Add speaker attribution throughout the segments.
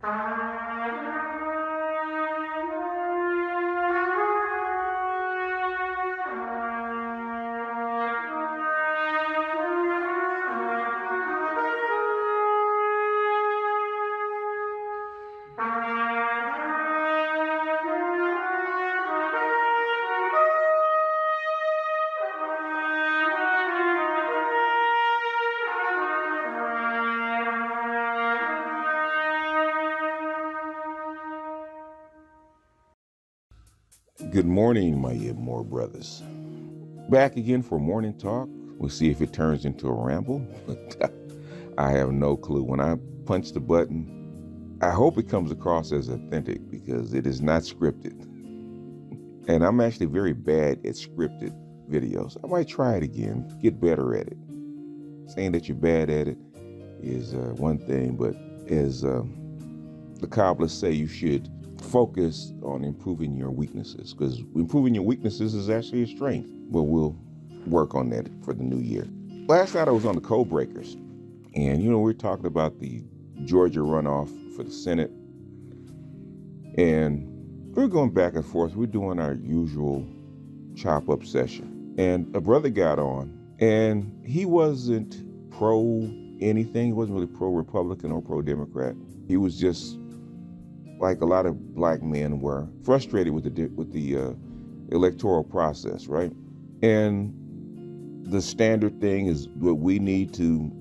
Speaker 1: Good morning, my IBMOR brothers. Back again for morning talk. We'll see if it turns into a ramble. I have no clue. When I punch the button, I hope it comes across as authentic because it is not scripted. And I'm actually very bad at scripted videos. I might try it again, get better at it. Saying that you're bad at it is one thing, but as the Kabbalists say, you should focus on improving your weaknesses, because improving your weaknesses is actually a strength. But we'll work on that for the new year. Last night I was on the Code Breakers, and we're talking about the Georgia runoff for the Senate, and we're going back and forth. We're doing our usual chop up session, and a brother got on, and he wasn't pro anything. He wasn't really pro Republican or pro Democrat. He was just, like a lot of black men, were frustrated with the electoral process, right? And the standard thing is that we need to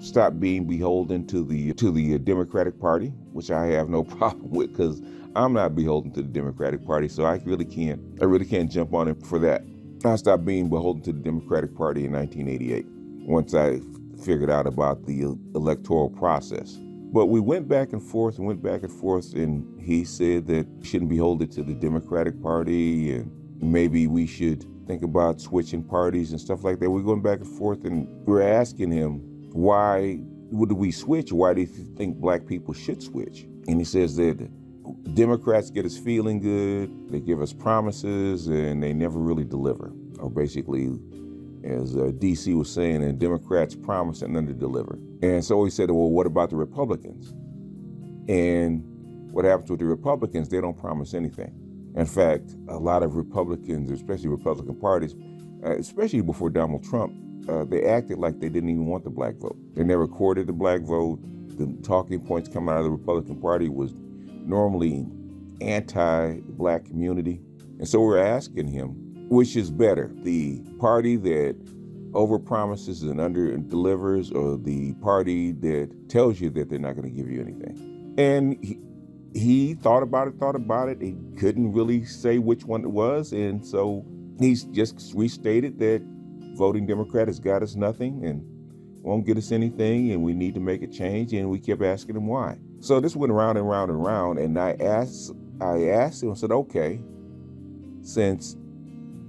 Speaker 1: stop being beholden to the Democratic Party, which I have no problem with, because I'm not beholden to the Democratic Party, so I really can't jump on it for that. I stopped being beholden to the Democratic Party in 1988 once I figured out about the electoral process. But we went back and forth, and he said that we shouldn't be beholden to the Democratic Party, and maybe we should think about switching parties and stuff like that. We're going back and forth, and we're asking him, why would we switch? Why do you think black people should switch? And he says that Democrats get us feeling good, they give us promises, and they never really deliver. Or basically, as DC was saying, and Democrats promise and under-deliver. And so he said, well, what about the Republicans? And what happens with the Republicans, they don't promise anything. In fact, a lot of Republicans, especially Republican parties, especially before Donald Trump, they acted like they didn't even want the black vote. They never courted the black vote. The talking points coming out of the Republican Party was normally anti-black community. And so we're asking him, which is better, the party that overpromises and under-delivers, or the party that tells you that they're not going to give you anything? And he thought about it. He couldn't really say which one it was. And so he's just restated that voting Democrat has got us nothing and won't get us anything, and we need to make a change. And we kept asking him why. So this went around and round and round. And I asked him, I said, okay, since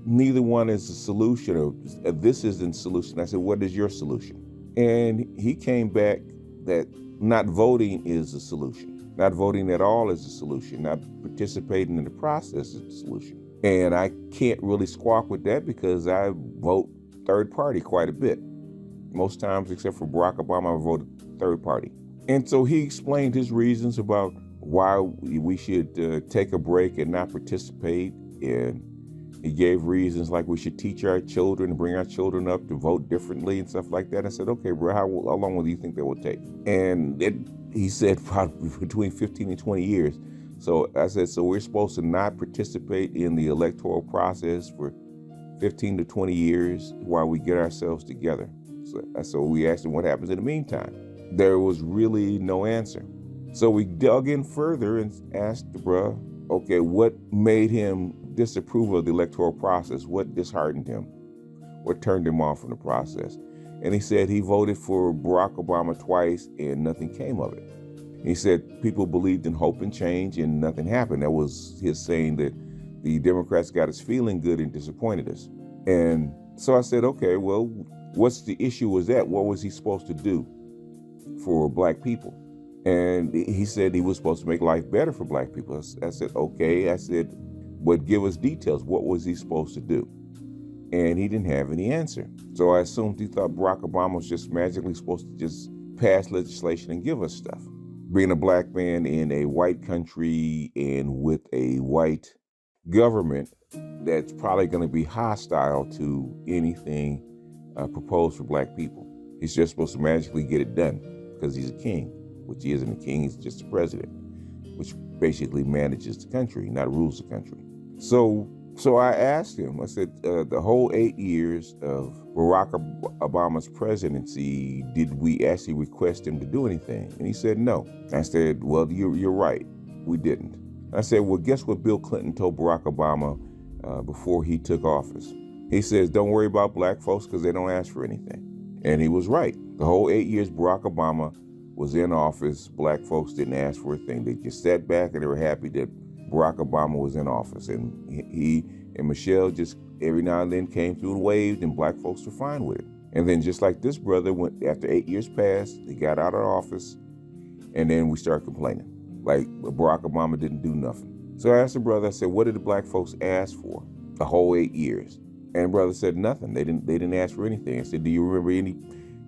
Speaker 1: neither one is a solution, or this isn't a solution, I said, what is your solution? And he came back that not voting is a solution. Not voting at all is a solution. Not participating in the process is a solution. And I can't really squawk with that because I vote third party quite a bit. Most times, except for Barack Obama, I voted third party. And so he explained his reasons about why we should take a break and not participate. And he gave reasons like we should teach our children and bring our children up to vote differently and stuff like that. I said, okay, bro, how long do you think that will take? And he said probably between 15 and 20 years. So I said, so we're supposed to not participate in the electoral process for 15 to 20 years while we get ourselves together. So we asked him what happens in the meantime. There was really no answer. So we dug in further and asked the bruh, okay, what made him disapprove of the electoral process? What disheartened him? What turned him off from the process? And he said he voted for Barack Obama twice and nothing came of it. He said people believed in hope and change and nothing happened. That was his saying that the Democrats got us feeling good and disappointed us. And so I said, okay, well, what's the issue with that? What was he supposed to do for black people? And he said he was supposed to make life better for black people. I said, okay. I said, but give us details. What was he supposed to do? And he didn't have any answer. So I assumed he thought Barack Obama was just magically supposed to just pass legislation and give us stuff. being a black man in a white country and with a white government that's probably going to be hostile to anything proposed for black people. He's just supposed to magically get it done because he's a king, which he isn't a king, he's just a president, which basically manages the country, not rules the country. So I asked him, I said, the whole 8 years of Barack Obama's presidency, did we actually request him to do anything? And he said, no. I said, well, you're right, we didn't. I said, well, guess what Bill Clinton told Barack Obama before he took office? He says, don't worry about black folks because they don't ask for anything. And he was right. The whole 8 years Barack Obama was in office, black folks didn't ask for a thing. They just sat back and they were happy that Barack Obama was in office. And he and Michelle just every now and then came through and waved, and black folks were fine with it. And then just like this brother, went after 8 years passed, he got out of office, and then we started complaining. Like Barack Obama didn't do nothing. So I asked the brother, I said, what did the black folks ask for the whole 8 years? And the brother said nothing. They didn't ask for anything. I said, do you remember any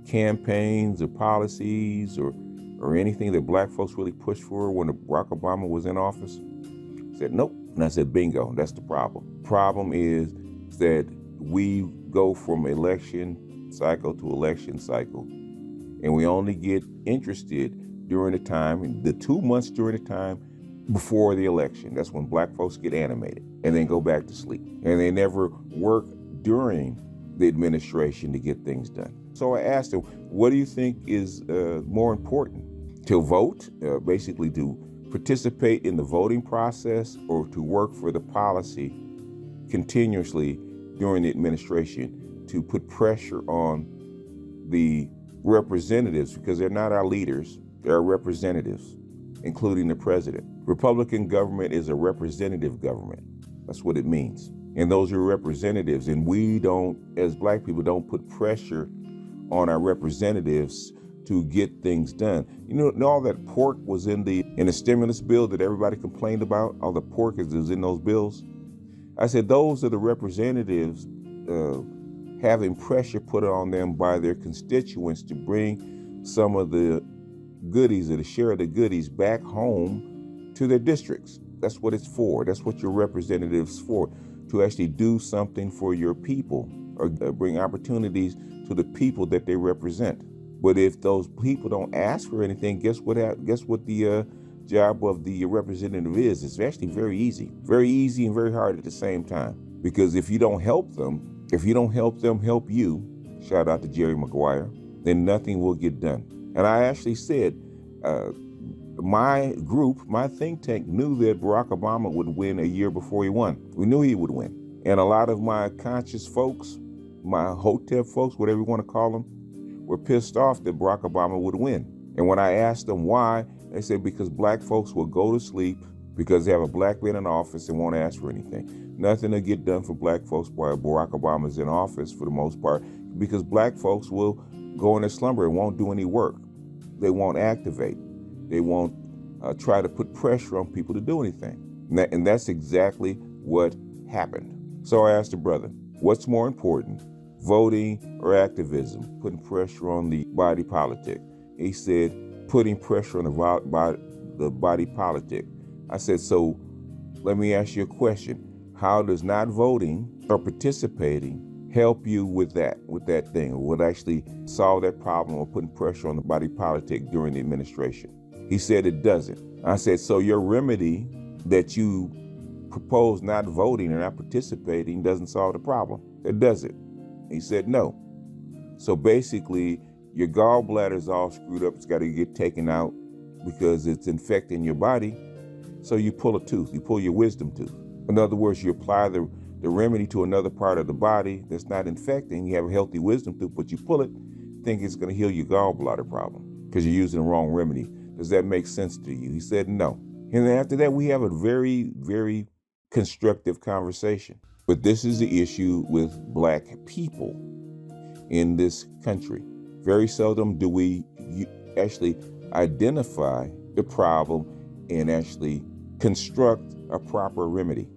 Speaker 1: campaigns or policies or anything that black folks really pushed for when Barack Obama was in office? He said, nope. And I said, bingo, that's the problem. Problem is that we go from election cycle to election cycle, and we only get interested during the time, the 2 months during the time before the election. That's when black folks get animated and then go back to sleep. And they never work during the administration to get things done. So I asked him, what do you think is more important? To vote, basically to participate in the voting process, or to work for the policy continuously during the administration to put pressure on the representatives, because they're not our leaders, they're our representatives, including the president. Republican government is a representative government. That's what it means. And those are representatives, and we don't, as black people, don't put pressure on our representatives to get things done. You know, all that pork was in the stimulus bill that everybody complained about, all the pork is in those bills. I said, those are the representatives having pressure put on them by their constituents to bring some of the goodies, or to share the goodies back home to their districts. That's what it's for. That's what your representatives for, to actually do something for your people, or bring opportunities to the people that they represent. But if those people don't ask for anything, guess what the job of the representative is? It's actually very easy and very hard at the same time. Because if you don't help them help you, shout out to Jerry Maguire, then nothing will get done. And I actually said, my group, my think tank, knew that Barack Obama would win a year before he won. We knew he would win. And a lot of my conscious folks, my Hotep folks, whatever you want to call them, were pissed off that Barack Obama would win. And when I asked them why, they said because black folks will go to sleep because they have a black man in office and won't ask for anything. Nothing to get done for black folks while Barack Obama's in office for the most part, because black folks will go in their slumber and won't do any work. They won't activate. They won't try to put pressure on people to do anything. And that's exactly what happened. So I asked the brother, what's more important, voting or activism, putting pressure on the body politic? He said, putting pressure on the body politic. I said, so let me ask you a question. How does not voting or participating help you with that thing, or would actually solve that problem of putting pressure on the body politic during the administration? He said it doesn't. I said, so your remedy that you propose, not voting or not participating, doesn't solve the problem? It doesn't. He said no. So basically, your gallbladder is all screwed up. It's got to get taken out because it's infecting your body. So you pull a tooth. You pull your wisdom tooth. In other words, you apply the remedy to another part of the body that's not infecting. You have a healthy wisdom tooth, but you pull it, think it's going to heal your gallbladder problem because you're using the wrong remedy. Does that make sense to you? He said no. And then after that, we have a very, very constructive conversation. But this is the issue with black people in this country. Very seldom do we actually identify the problem and actually construct a proper remedy.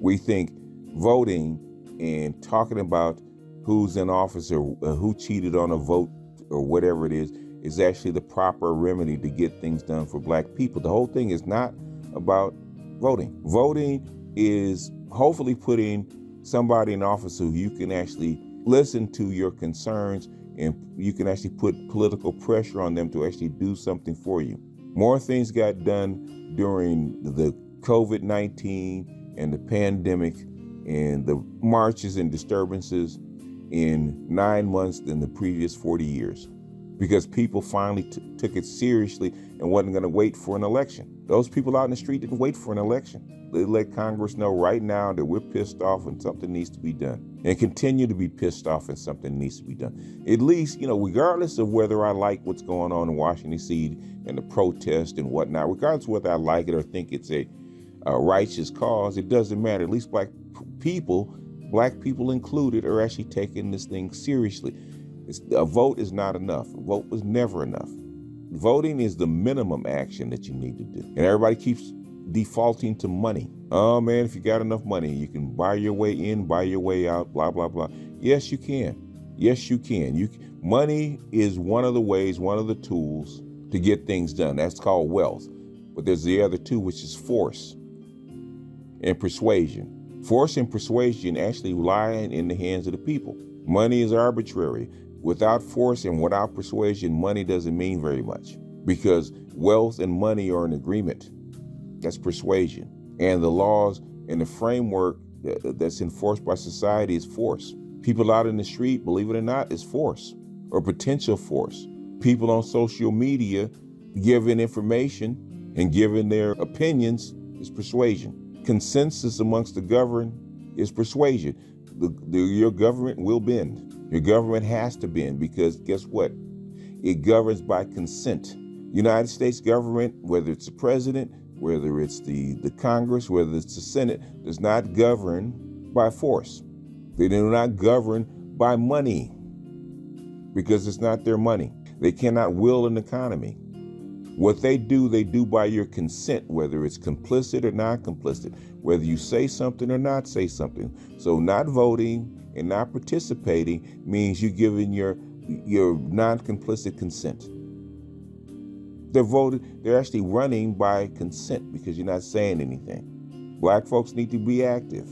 Speaker 1: We think voting and talking about who's in office or who cheated on a vote or whatever it is is actually the proper remedy to get things done for black people. The whole thing is not about voting. Voting is hopefully putting somebody in office who you can actually listen to your concerns, and you can actually put political pressure on them to actually do something for you. More things got done during the COVID-19 and the pandemic and the marches and disturbances in 9 months than the previous 40 years, because people finally took it seriously and wasn't going to wait for an election. Those people out in the street didn't wait for an election. They let Congress know right now that we're pissed off and something needs to be done, and continue to be pissed off and something needs to be done. At least, regardless of whether I like what's going on in Washington, D.C. and the protest and whatnot, regardless of whether I like it or think it's a righteous cause, it doesn't matter. At least black people included, are actually taking this thing seriously. A vote is not enough. A vote was never enough. Voting is the minimum action that you need to do. And everybody keeps defaulting to money. Oh man, if you got enough money, you can buy your way in, buy your way out, blah, blah, blah. Yes, you can. Yes, you can. Money is one of the ways, one of the tools to get things done. That's called wealth. But there's the other two, which is force and persuasion. Force and persuasion actually lie in the hands of the people. Money is arbitrary. Without force and without persuasion, money doesn't mean very much, because wealth and money are an agreement. That's persuasion. And the laws and the framework that's enforced by society is force. People out in the street, believe it or not, is force or potential force. People on social media giving information and giving their opinions is persuasion. Consensus amongst the governed is persuasion. Your government will bend. Your government has to bend, because guess what? It governs by consent. United States government, whether it's the president, whether it's the Congress, whether it's the Senate, does not govern by force. They do not govern by money, because it's not their money. They cannot will an economy. What they do by your consent, whether it's complicit or not complicit, whether you say something or not say something. So not voting and not participating means you're giving your non-complicit consent. They're actually running by consent, because you're not saying anything. Black folks need to be active.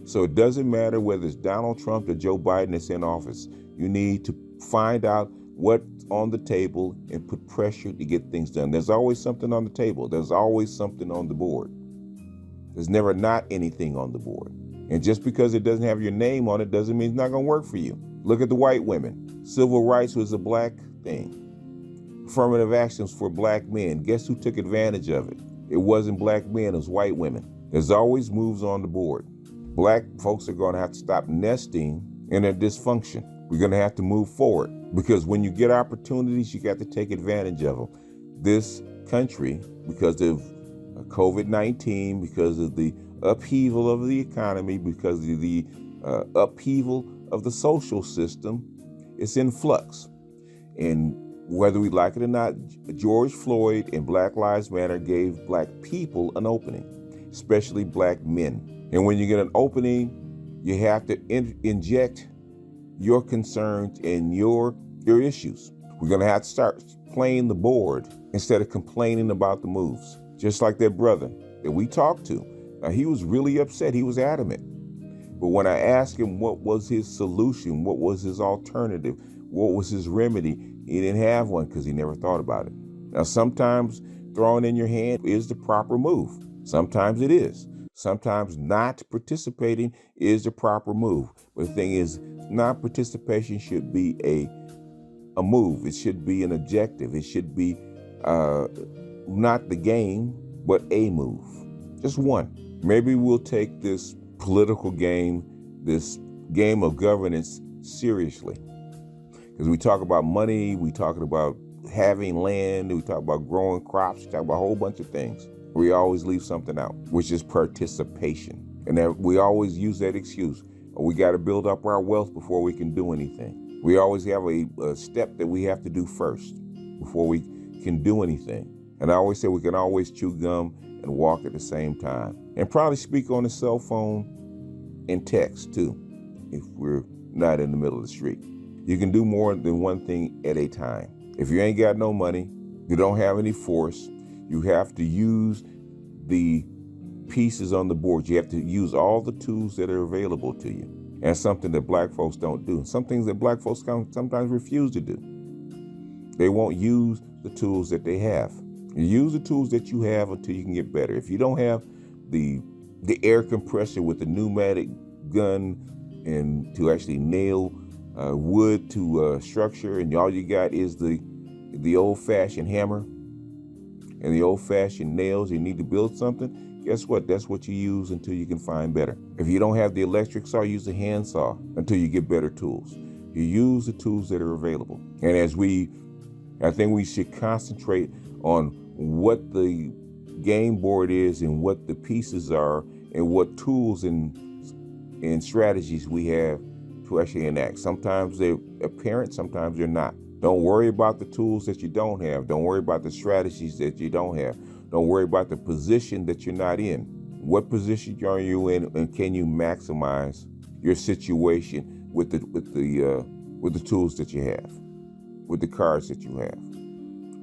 Speaker 1: So it doesn't matter whether it's Donald Trump or Joe Biden that's in office. You need to find out what's on the table and put pressure to get things done. There's always something on the table. There's always something on the board. There's never not anything on the board. And just because it doesn't have your name on it doesn't mean it's not going to work for you. Look at the white women. Civil rights was a black thing. Affirmative actions for black men. Guess who took advantage of it? It wasn't black men, it was white women. There's always moves on the board. Black folks are going to have to stop nesting in their dysfunction. We're going to have to move forward, because when you get opportunities, you got to take advantage of them. This country, because of COVID-19, because of the upheaval of the economy, because of the upheaval of the social system, it's in flux. And whether we like it or not, George Floyd and Black Lives Matter gave black people an opening, especially black men. And when you get an opening, you have to inject your concerns and your issues. We're going to have to start playing the board instead of complaining about the moves. Just like that brother that we talked to. Now, he was really upset. He was adamant. But when I asked him what was his solution, what was his alternative, what was his remedy, he didn't have one, because he never thought about it. Now, sometimes throwing in your hand is the proper move. Sometimes it is. Sometimes not participating is the proper move. But the thing is, non-participation should be a move. It should be an objective. It should be not the game, but a move. Just one. Maybe we'll take this political game, this game of governance, seriously. Because we talk about money, we talk about having land, we talk about growing crops, we talk about a whole bunch of things. We always leave something out, which is participation. And that we always use that excuse. We got to build up our wealth before we can do anything. We always have a step that we have to do first before we can do anything. And I always say we can always chew gum and walk at the same time. And probably speak on the cell phone and text too, if we're not in the middle of the street. You can do more than one thing at a time. If you ain't got no money, you don't have any force, you have to use the pieces on the board. You have to use all the tools that are available to you. And something that black folks don't do. Some things that black folks sometimes refuse to do. They won't use the tools that they have. You use the tools that you have until you can get better. If you don't have the air compressor with the pneumatic gun and to actually nail wood to a structure, and all you got is the old-fashioned hammer and the old-fashioned nails, you need to build something, guess what? That's what you use until you can find better. If you don't have the electric saw, use the hand saw until you get better tools. You use the tools that are available. And I think we should concentrate on what the game board is and what the pieces are and what tools and strategies we have to actually enact. Sometimes they're apparent, sometimes they're not. Don't worry about the tools that you don't have. Don't worry about the strategies that you don't have. Don't worry about the position that you're not in. What position are you in, and can you maximize your situation with the tools that you have, with the cards that you have,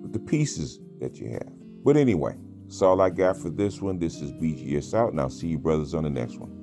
Speaker 1: with the pieces that you have. But anyway, that's all I got for this one. This is BGS out, and I'll see you brothers on the next one.